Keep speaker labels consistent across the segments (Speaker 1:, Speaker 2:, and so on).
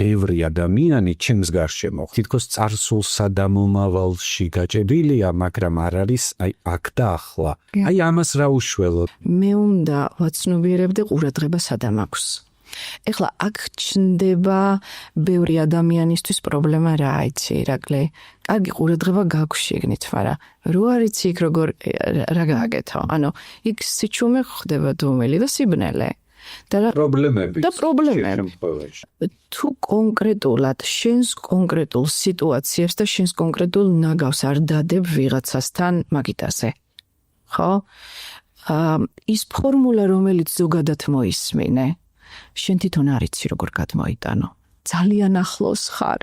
Speaker 1: ბევრი ადამიანი ჩემს გარშემო თითქოს წარსულსა და მომავალში გაჭედილია, მაგრამ არ არის აქ და ახლა. ამას რა უშველო?
Speaker 2: მე უნდა ვაცნობიერებდე ყურადღება სადამ აქვს. ეხლა აქ ჩნდება ბევრი ადამიანისთვის პრობლემა რა იცი, ირაკლი? კარგი ყურადღება გაქვს შიგნით, მაგრამ რო არიცი იქ როგორ რა გააკეთო? ანუ იქ სიჩუმე ხდება დუმილი და სიბნელე. და
Speaker 1: პრობლემები.
Speaker 2: თუ კონკრეტულად შენს კონკრეტულ სიტუაციებს და შენს კონკრეტულ ნაგავს არ დადებ ვიღაცასთან მაგიტაზე. ხო? ის ფორმულა რომელიც ზოგადად მოისმინე, შენ თვითონ არ იცი როგორ გადმოიტანო. ძალიან ახლოს ხარ.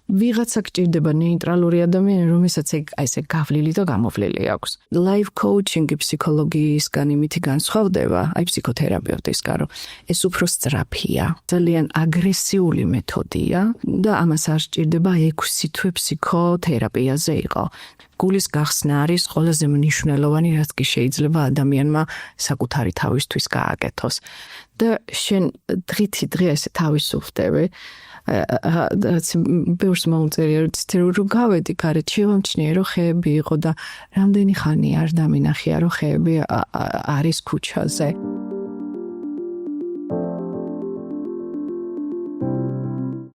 Speaker 2: ვიღაცა გჭირდება ნეიტრალური ადამიანი, რომელსაც ესე გავლილი და გამოვლილი აქვს. Life coaching-ი ფსიქოლოგიისგან იმითი განსხვავდება, ფსიქოთერაპევტისგან, რომ ეს უფრო სწრაფია. ძალიან აგრესიული მეთოდია და ამას არ სჭირდება 6 თვე ფსიქოთერაპიაზე იყო. გულის გახსნა არის ყველაზე მნიშვნელოვანი, რაც კი შეიძლება ადამიანმა საკუთარი თავისთვის გააკეთოს. და შენ დღითი დღე ესე თავისუფლდები. რაც ბევრს მოუწერია რომ გავედი გარეთ შევამჩნიე რომ ხეები იყო და რამდენი ხანი არ დამინახია რომ ხეები არის ქუჩაზე.